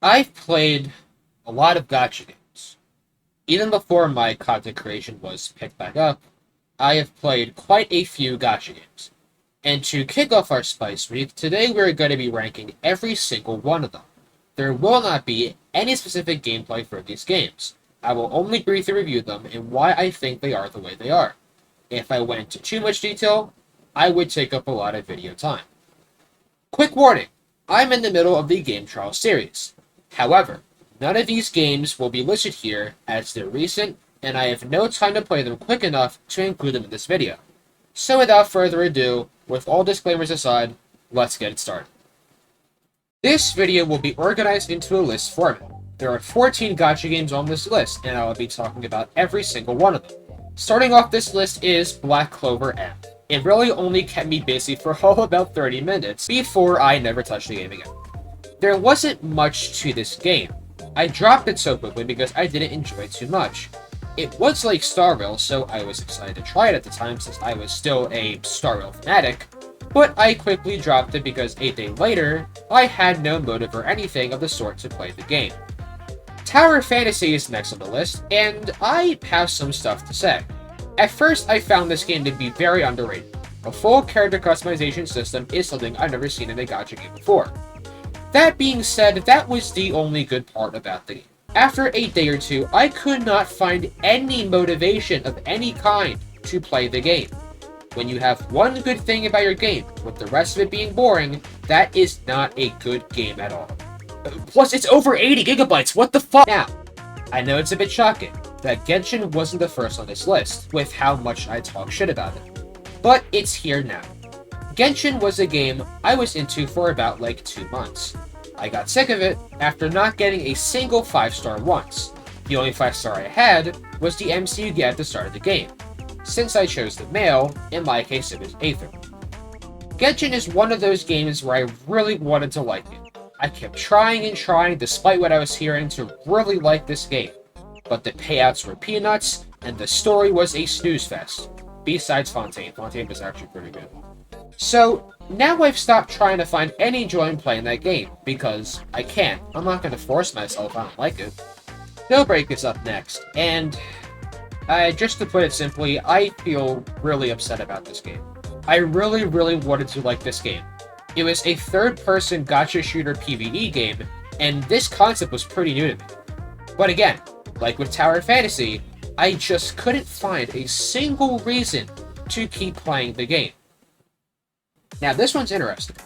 I've played a lot of gacha games. Even before my content creation was picked back up, I have played quite a few gacha games. And to kick off our Spice Week, today we're going to be ranking every single one of them. There will not be any specific gameplay for these games. I will only briefly review them and why I think they are the way they are. If I went into too much detail, I would take up a lot of video time. Quick warning, I'm in the middle of the Game Trial series. However, none of these games will be listed here as they're recent, and I have no time to play them quick enough to include them in this video. So without further ado, with all disclaimers aside, let's get it started. This video will be organized into a list format. There are 14 gacha games on this list, and I will be talking about every single one of them. Starting off this list is Black Clover M. It really only kept me busy for all about 30 minutes before I never touched the game again. There wasn't much to this game. I dropped it so quickly because I didn't enjoy it too much. It was like Star Rail, so I was excited to try it at the time since I was still a Star Rail fanatic, but I quickly dropped it because a day later, I had no motive or anything of the sort to play the game. Tower Fantasy is next on the list, and I have some stuff to say. At first, I found this game to be very underrated. A full character customization system is something I've never seen in a gacha game before. That being said, that was the only good part about the game. After a day or two, I could not find any motivation of any kind to play the game. When you have one good thing about your game, with the rest of it being boring, that is not a good game at all. Plus, it's over 80 gigabytes, what the fuck? Now, I know it's a bit shocking that Genshin wasn't the first on this list, with how much I talk shit about it. But it's here now. Genshin was a game I was into for about like 2 months. I got sick of it after not getting a single 5-star once. The only 5-star I had was the MC you get at the start of the game. Since I chose the male, in my case it was Aether. Genshin is one of those games where I really wanted to like it. I kept trying and trying despite what I was hearing to really like this game. But the payouts were peanuts, and the story was a snooze fest. Besides Fontaine. Fontaine was actually pretty good. So, now I've stopped trying to find any joy in playing that game, because I can't. I'm not going to force myself if I don't like it. Snowbreak is up next, and just to put it simply, I feel really upset about this game. I really wanted to like this game. It was a third-person gacha shooter PvE game, and this concept was pretty new to me. But again, like with Tower Fantasy, I just couldn't find a single reason to keep playing the game. Now this one's interesting.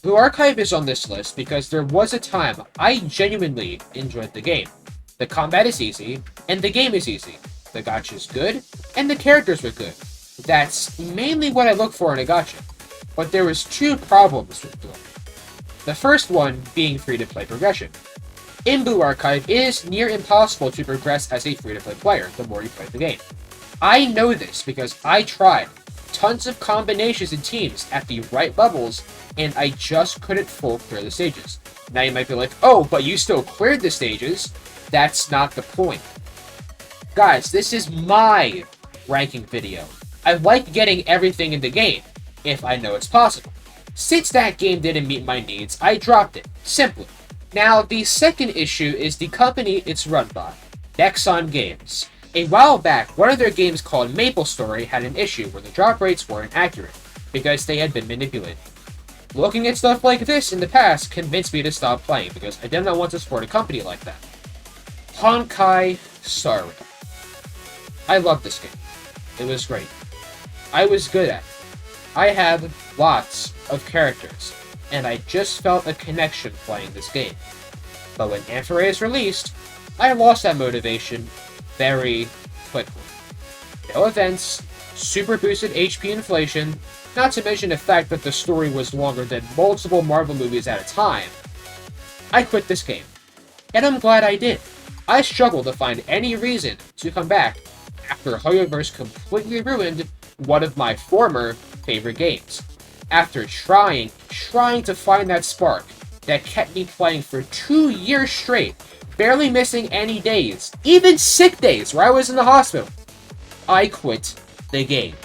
Blue Archive is on this list because there was a time I genuinely enjoyed the game. The combat is easy, and the game is easy. The gacha is good, and the characters were good. That's mainly what I look for in a gacha. But there was 2 problems with Blue. The first one being free-to-play progression. In Blue Archive, it is near impossible to progress as a free-to-play player the more you play the game. I know this because I tried tons of combinations and teams at the right levels, and I just couldn't full clear the stages. Now you might be like, oh, but you still cleared the stages. That's not the point. Guys, this is my ranking video. I like getting everything in the game, if I know it's possible. Since that game didn't meet my needs, I dropped it. Simply. Now, the second issue is the company it's run by, Nexon Games. A while back, one of their games called Maple Story had an issue where the drop rates weren't accurate, because they had been manipulated. Looking at stuff like this in the past convinced me to stop playing, because I did not want to support a company like that. Honkai Star Rail. I loved this game. It was great. I was good at it. I had lots of characters, and I just felt a connection playing this game. But when Amphareus released, I lost that motivation very quickly. No events, super boosted HP inflation, not to mention the fact that the story was longer than multiple Marvel movies at a time. I quit this game. And I'm glad I did. I struggled to find any reason to come back after Hoyoverse completely ruined one of my former favorite games. After trying to find that spark that kept me playing for 2 years straight, barely missing any days, even sick days where I was in the hospital, I quit the game.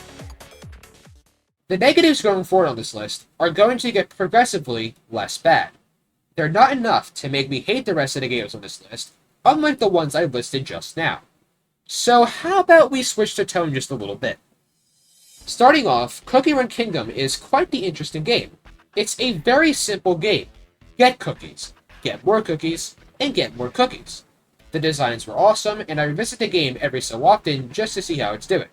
The negatives going forward on this list are going to get progressively less bad. they're not enough to make me hate the rest of the games on this list, unlike the ones I listed just now. So how about we switch the tone just a little bit? Starting off, Cookie Run Kingdom is quite the interesting game. It's a very simple game. Get cookies, get more cookies, and get more cookies. The designs were awesome, and I revisit the game every so often just to see how it's doing.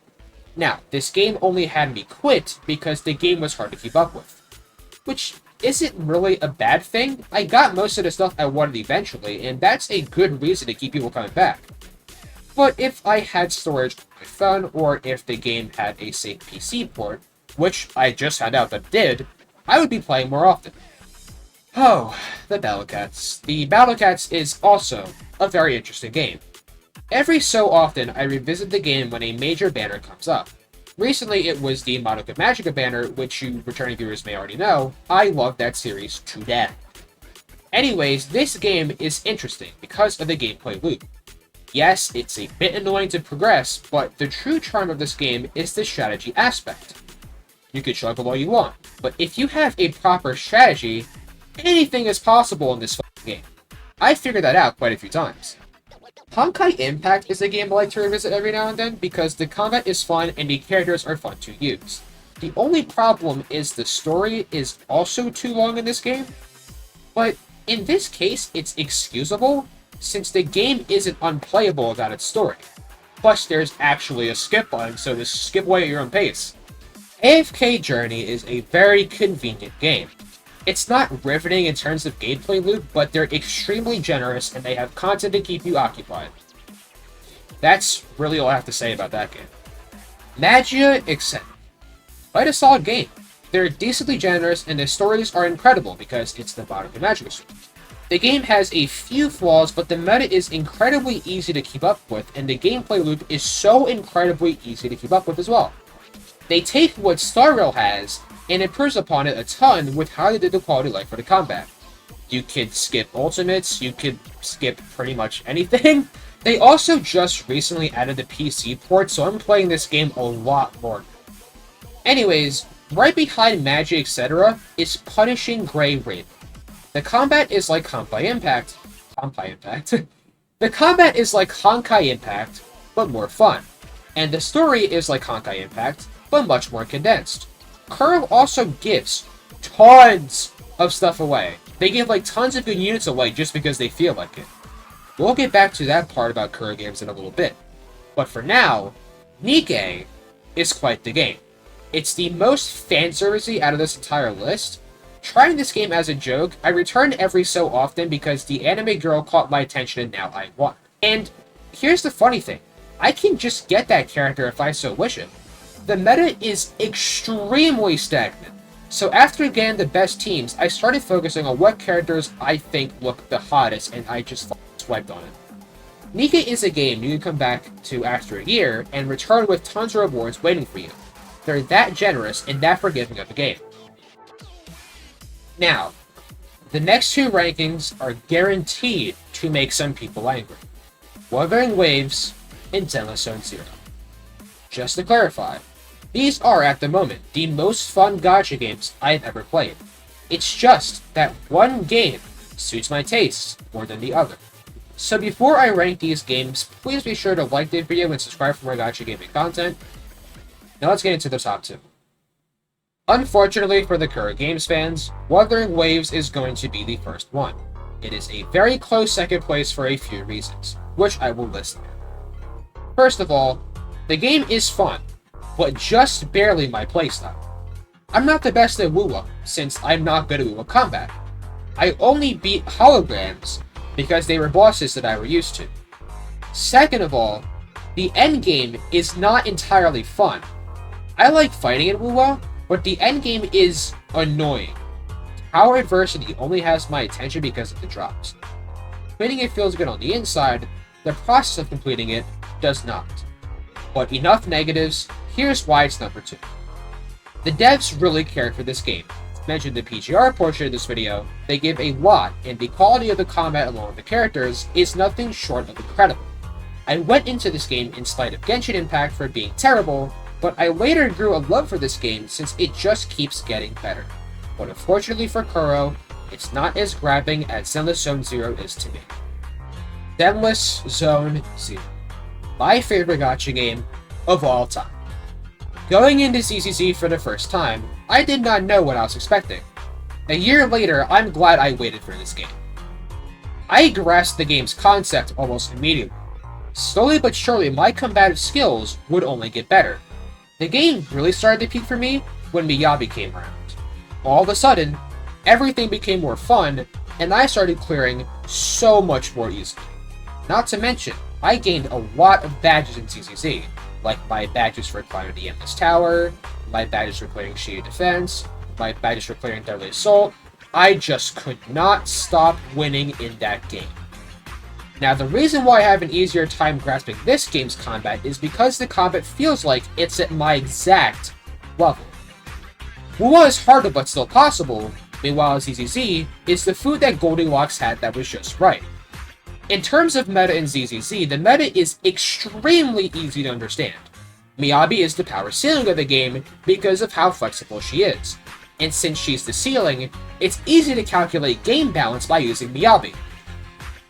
Now, this game only had me quit because the game was hard to keep up with. Which isn't really a bad thing. I got most of the stuff I wanted eventually, and that's a good reason to keep people coming back. But if I had storage on my phone, or if the game had a safe PC port, which I just found out that it did, I would be playing more often. Oh, the Battle Cats. The Battle Cats is also a very interesting game. Every so often, I revisit the game when a major banner comes up. Recently, it was the Madoka Magica banner, which you returning viewers may already know. I love that series to death. Anyways, this game is interesting because of the gameplay loop. Yes, it's a bit annoying to progress, but the true charm of this game is the strategy aspect. You can struggle all you want, but if you have a proper strategy, anything is possible in this game. I figured that out quite a few times. Honkai Impact is a game I like to revisit every now and then because the combat is fun and the characters are fun to use. The only problem is the story is also too long in this game, but in this case it's excusable since the game isn't unplayable without its story. Plus there's actually a skip button, so just skip away at your own pace. AFK Journey is a very convenient game. It's not riveting in terms of gameplay loop, but they're extremely generous and they have content to keep you occupied. That's really all I have to say about that game. Magia Extended. Quite a solid game. They're decently generous and the stories are incredible because it's the Madoka Magica story. The game has a few flaws, but the meta is incredibly easy to keep up with, and the gameplay loop is so incredibly easy to keep up with as well. They take what Star Rail has and improves upon it a ton with how they did the quality of life for the combat. You could skip ultimates, you could skip pretty much anything. They also just recently added the PC port, so I'm playing this game a lot more. Anyways, right behind Magic etc. is Punishing Grey Raven. The combat is like Honkai Impact. The combat is like Honkai Impact, but more fun. And the story is like Honkai Impact, but much more condensed. Kuro also gives tons of stuff away. They give like tons of good units away just because they feel like it. We'll get back to that part about Kuro games in a little bit. But for now, Nikke is quite the game. It's the most fanservice-y out of this entire list. Trying this game as a joke, I return every so often because the anime girl caught my attention and now I won. And here's the funny thing. I can just get that character if I so wish it. The meta is extremely stagnant. So after getting the best teams, I started focusing on what characters I think look the hottest and I just swiped on it. Nikke is a game you can come back to after a year and return with tons of rewards waiting for you. They're that generous and that forgiving of a game. Now, the next two rankings are guaranteed to make some people angry. Wuthering Waves and Zenless Zone Zero. Just to clarify, these are, at the moment, the most fun gacha games I've ever played. It's just that one game suits my taste more than the other. So before I rank these games, please be sure to like the video and subscribe for more Gacha Gaming content. Now let's get into the top two. Unfortunately for the Kuro Games fans, Wuthering Waves is going to be the first one. It is a very close second place for a few reasons, which I will list now. First of all, the game is fun, but just barely my playstyle. I'm not the best at Wuwa, since I'm not good at Wuwa combat. I only beat holograms because they were bosses that I were used to. Second of all, the endgame is not entirely fun. I like fighting in Wuwa, but the endgame is annoying. Power adversity only has my attention because of the drops. Completing it feels good on the inside, the process of completing it does not. But enough negatives, here's why it's number 2. The devs really cared for this game. Mentioned the PGR portion of this video, they give a lot, and the quality of the combat along with the characters is nothing short of incredible. I went into this game in spite of Genshin Impact for being terrible, but I later grew a love for this game since it just keeps getting better. But unfortunately for Kuro, it's not as grabbing as Zenless Zone Zero is to me. Zenless Zone Zero, my favorite gacha game of all time. Going into ZZZ for the first time, I did not know what I was expecting. A year later, I'm glad I waited for this game. I grasped the game's concept almost immediately. Slowly but surely, my combative skills would only get better. The game really started to peak for me when Miyabi came around. All of a sudden, everything became more fun, and I started clearing so much more easily. Not to mention, I gained a lot of badges in ZZZ, like my badges for climbing the Endless Tower, my badges for clearing Shady Defense, my badges for clearing Deadly Assault. I just could not stop winning in that game. Now, the reason why I have an easier time grasping this game's combat is because the combat feels like it's at my exact level. What is harder but still possible, meanwhile ZZZ, is the food that Goldilocks had that was just right. In terms of meta in ZZZ, the meta is extremely easy to understand. Miyabi is the power ceiling of the game because of how flexible she is. And since she's the ceiling, it's easy to calculate game balance by using Miyabi.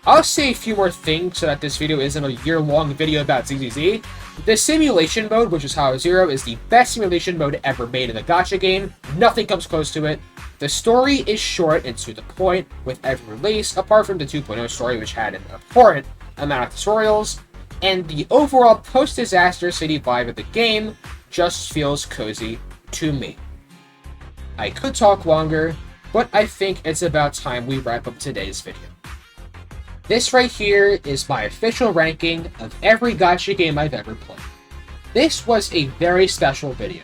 I'll say a few more things so that this video isn't a year-long video about ZZZ. The simulation mode, which is Hollow Zero, is the best simulation mode ever made in a gacha game. Nothing comes close to it. The story is short and to the point with every release, apart from the 2.0 story, which had an abhorrent amount of tutorials, and the overall post-disaster city vibe of the game just feels cozy to me. I could talk longer, but I think it's about time we wrap up today's video. This right here is my official ranking of every gacha game I've ever played. This was a very special video,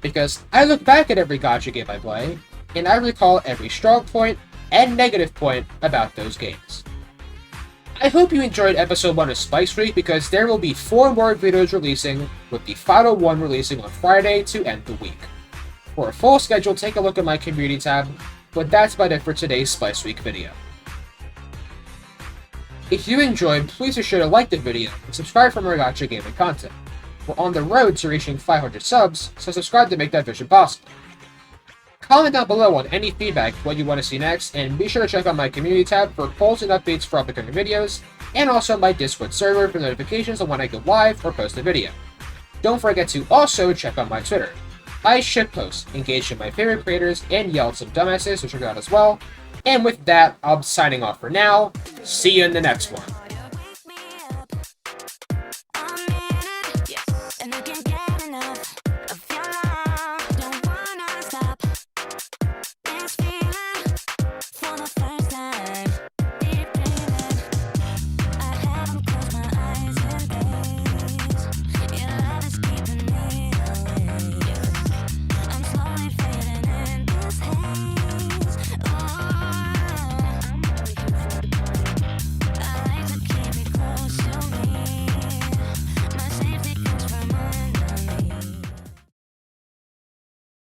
because I look back at every gacha game I play, and I recall every strong point and negative point about those games. I hope you enjoyed episode 1 of Spice Week, because there will be 4 more videos releasing, with the final one releasing on Friday to end the week. For a full schedule, take a look at my community tab, but that's about it for today's Spice Week video. If you enjoyed, please be sure to like the video and subscribe for more Gacha Gaming content. We're on the road to reaching 500 subs, so subscribe to make that vision possible. Comment down below on any feedback, what you want to see next, and be sure to check out my community tab for polls and updates for upcoming videos, and also my Discord server for notifications on when I go live or post a video. Don't forget to also check out my Twitter. I shitpost, engage in my favorite creators, and yell at some dumbasses, so check it out as well. And with that, I'm signing off for now. See you in the next one.